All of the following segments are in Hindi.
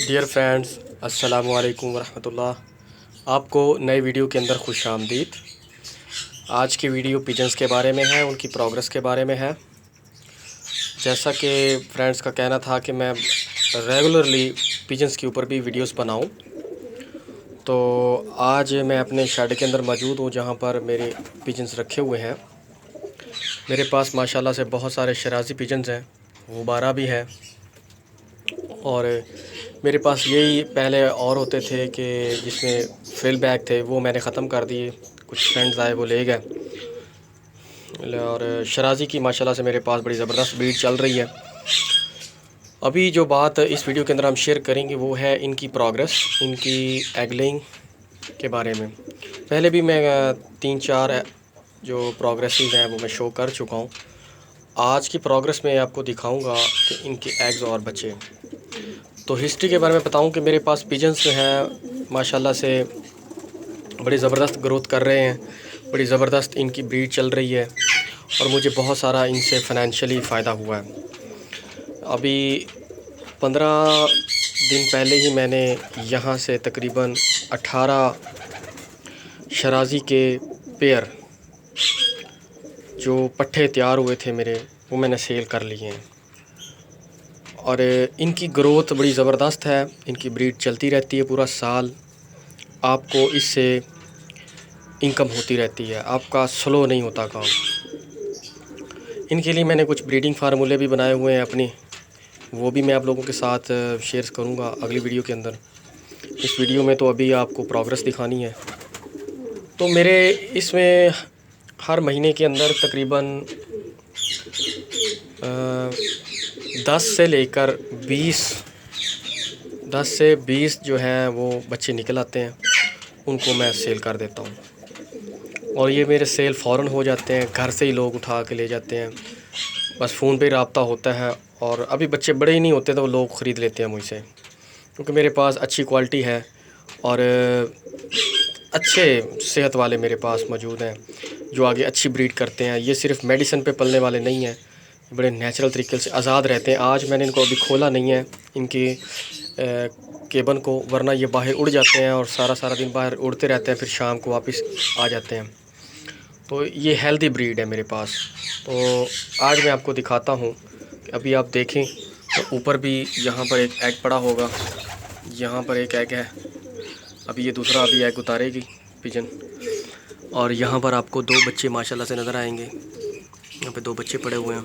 डियर फ्रेंड्स, अस्सलामु अलैकुम वरहमतुल्लाह। आपको नए वीडियो के अंदर खुश आमदीद। आज की वीडियो पिजन्स के बारे में है, उनकी प्रोग्रेस के बारे में है। जैसा कि फ्रेंड्स का कहना था कि मैं रेगुलरली पिजन्स के ऊपर भी वीडियोस बनाऊं, तो आज मैं अपने शेड के अंदर मौजूद हूं जहां पर मेरे पिजन्स रखे हुए हैं। मेरे पास माशाल्लाह से बहुत सारे शराजी पिजन्स हैं, गुब्बारा भी है। और मेरे पास यही पहले और होते थे कि जिसमें फ्रिल बैग थे, वो मैंने ख़त्म कर दिए। कुछ फ्रेंड्स आए, वो ले गए। और शराजी की माशाल्लाह से मेरे पास बड़ी ज़बरदस्त ब्रीड चल रही है। अभी जो बात इस वीडियो के अंदर हम शेयर करेंगे वो है इनकी प्रोग्रेस, इनकी एग लेइंग के बारे में। पहले भी मैं 3-4 जो प्रोग्रेसेस हैं वो मैं शो कर चुका हूँ। आज की प्रोग्रेस में आपको दिखाऊंगा कि इनके एग्स और बच्चे। तो हिस्ट्री के बारे में बताऊं कि मेरे पास पिजन्स जो हैं माशाल्लाह से बड़ी ज़बरदस्त ग्रोथ कर रहे हैं, बड़ी ज़बरदस्त इनकी ब्रीड चल रही है और मुझे बहुत सारा इनसे फ़ाइनेंशियली फ़ायदा हुआ है। अभी 15 दिन पहले ही मैंने यहाँ से तकरीबन 18 शराजी के पेयर जो पट्ठे तैयार हुए थे मेरे, वो मैंने सेल कर लिए हैं। और इनकी ग्रोथ बड़ी ज़बरदस्त है, इनकी ब्रीड चलती रहती है पूरा साल। आपको इससे इनकम होती रहती है, आपका स्लो नहीं होता काम। इनके लिए मैंने कुछ ब्रीडिंग फार्मूले भी बनाए हुए हैं अपनी, वो भी मैं आप लोगों के साथ शेयर करूंगा अगली वीडियो के अंदर। इस वीडियो में तो अभी आपको प्रोग्रेस दिखानी है। तो मेरे इसमें हर महीने के अंदर तकरीबन 10 से लेकर 20 जो हैं वो बच्चे निकल आते हैं, उनको मैं सेल कर देता हूँ। और ये मेरे सेल फ़ौरन हो जाते हैं, घर से ही लोग उठा के ले जाते हैं। बस फ़ोन पे रब्ता होता है और अभी बच्चे बड़े ही नहीं होते तो लोग ख़रीद लेते हैं मुझसे, क्योंकि मेरे पास अच्छी क्वालिटी है और अच्छे सेहत वाले मेरे पास मौजूद हैं जो आगे अच्छी ब्रीड करते हैं। ये सिर्फ मेडिसिन पे पलने वाले नहीं हैं, बड़े नेचुरल तरीके से आज़ाद रहते हैं। आज मैंने इनको अभी खोला नहीं है इनकी केबन को, वरना ये बाहर उड़ जाते हैं और सारा दिन बाहर उड़ते रहते हैं, फिर शाम को वापस आ जाते हैं। तो ये हेल्दी ब्रीड है मेरे पास। तो आज मैं आपको दिखाता हूँ कि अभी आप देखें तो ऊपर भी यहाँ पर एक एग पड़ा होगा, यहाँ पर एक एग है। अभी ये दूसरा अभी एग उतारेगी पिजन। और यहाँ पर आपको 2 बच्चे माशाल्लाह से नज़र आएंगे। यहाँ पे 2 बच्चे पड़े हुए हैं।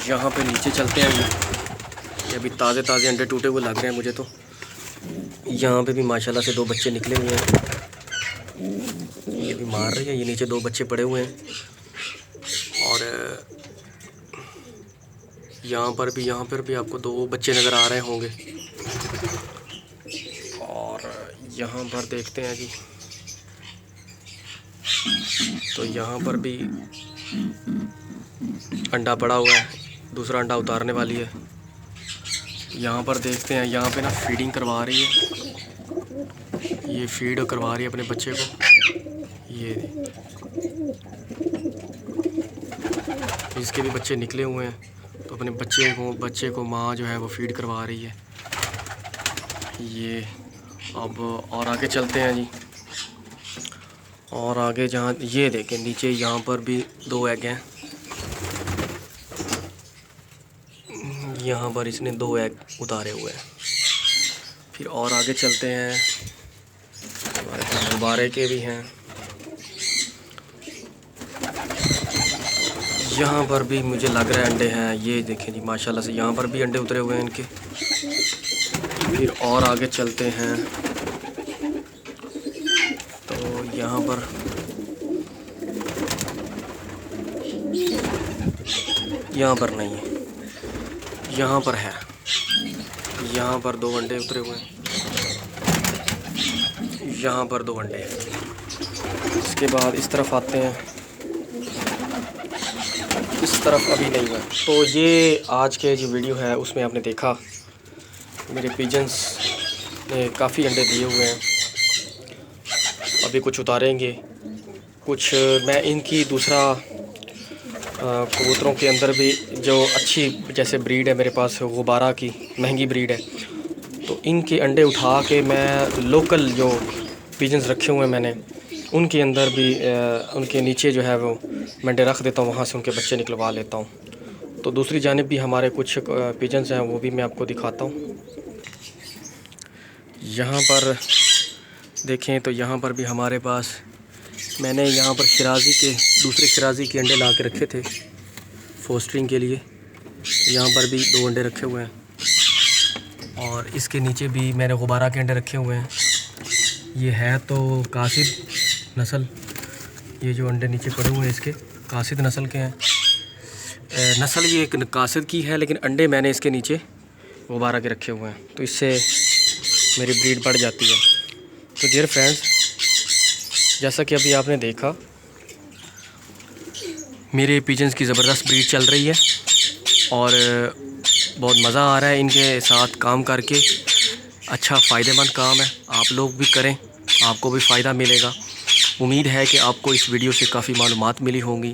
यहाँ पे नीचे चलते हैं। ये अभी ताज़े अंडे टूटे हुए लग रहे हैं मुझे तो। यहाँ पे भी माशाल्लाह से 2 बच्चे निकले हुए हैं। ये भी मार रही है, ये नीचे 2 बच्चे पड़े हुए हैं। और यहाँ पर भी आपको 2 बच्चे नज़र आ रहे होंगे। और यहाँ पर देखते हैं जी, तो यहाँ पर भी अंडा पड़ा हुआ है, दूसरा अंडा उतारने वाली है। यहाँ पर देखते हैं, यहाँ पे ना फीडिंग करवा रही है, ये फीड करवा रही है अपने बच्चे को। ये इसके भी बच्चे निकले हुए हैं, तो अपने बच्चे को माँ जो है वो फीड करवा रही है। ये अब और आगे चलते हैं जी। और आगे जहाँ ये देखें नीचे, यहाँ पर भी 2 एग हैं। यहाँ पर इसने 2 एग उतारे हुए हैं। फिर और आगे चलते हैं, हमारे पास गुब्बारे के भी हैं। यहाँ पर भी मुझे लग रहा है अंडे हैं। ये देखें जी माशाल्लाह से, यहाँ पर भी अंडे उतरे हुए हैं इनके। फिर और आगे चलते हैं तो यहाँ पर नहीं है, यहाँ पर है। यहाँ पर 2 अंडे उतरे हुए हैं, यहाँ पर 2 अंडे हैं। इसके बाद इस तरफ आते हैं, इस तरफ अभी नहीं है। तो ये आज के जो वीडियो है उसमें आपने देखा मेरे पिजन्स ने काफ़ी अंडे दिए हुए हैं। अभी कुछ उतारेंगे, कुछ मैं इनकी दूसरा कबूतरों के अंदर भी जो अच्छी जैसे ब्रीड है मेरे पास गुब्बारा की महंगी ब्रीड है, तो इनके अंडे उठा के मैं लोकल जो पिजन्स रखे हुए हैं मैंने उनके अंदर भी उनके नीचे जो है वो मैं अंडे रख देता हूँ, वहाँ से उनके बच्चे निकलवा लेता हूँ। तो दूसरी जानिब भी हमारे कुछ पिजन्स हैं, वो भी मैं आपको दिखाता हूँ। यहाँ पर देखें तो यहाँ पर भी हमारे पास मैंने यहाँ पर दूसरे शराजी के अंडे ला के रखे थे फोस्टरिंग के लिए। यहाँ पर भी 2 अंडे रखे हुए हैं और इसके नीचे भी मैंने गुब्बारा के अंडे रखे हुए हैं। ये है तो कासिद नस्ल, ये जो अंडे नीचे पड़े हुए हैं इसके कासिद नस्ल के हैं। नस्ल ये एक कासिद की है, लेकिन अंडे मैंने इसके नीचे गुब्बारा के रखे हुए हैं, तो इससे मेरी ब्रीड बढ़ जाती है। तो डियर फ्रेंड्स, जैसा कि अभी आपने देखा मेरे पिजन्स की ज़बरदस्त ब्रीड चल रही है और बहुत मज़ा आ रहा है इनके साथ काम करके। अच्छा फ़ायदेमंद काम है, आप लोग भी करें, आपको भी फ़ायदा मिलेगा। उम्मीद है कि आपको इस वीडियो से काफ़ी मालूमात मिली होंगी,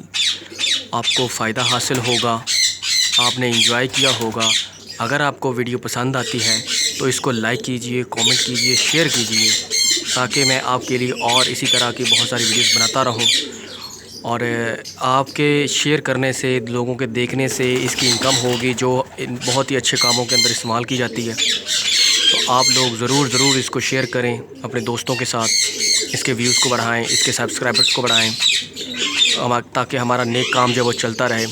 आपको फ़ायदा हासिल होगा, आपने एंजॉय किया होगा। अगर आपको वीडियो पसंद आती है तो इसको लाइक कीजिए, कमेंट कीजिए, शेयर कीजिए, ताकि मैं आपके लिए और इसी तरह की बहुत सारी वीडियोस बनाता रहूं। और आपके शेयर करने से, लोगों के देखने से इसकी इनकम होगी, जो बहुत ही अच्छे कामों के अंदर इस्तेमाल की जाती है। तो आप लोग ज़रूर इसको शेयर करें अपने दोस्तों के साथ, इसके व्यूज़ को बढ़ाएं, इसके सब्सक्राइबर्स को बढ़ाएं, ताकि हमारा नेक काम जो वो चलता रहे।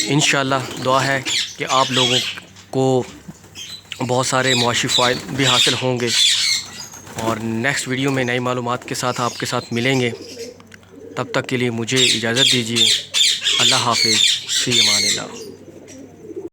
इंशाल्लाह दुआ है कि आप लोगों को बहुत सारे मुआशी फ़ायदे भी हासिल होंगे और नेक्स्ट वीडियो में नई मालूमात के साथ आपके साथ मिलेंगे। तब तक के लिए मुझे इजाज़त दीजिए। अल्लाह हाफ़िज़, फ़ी अमान अल्लाह।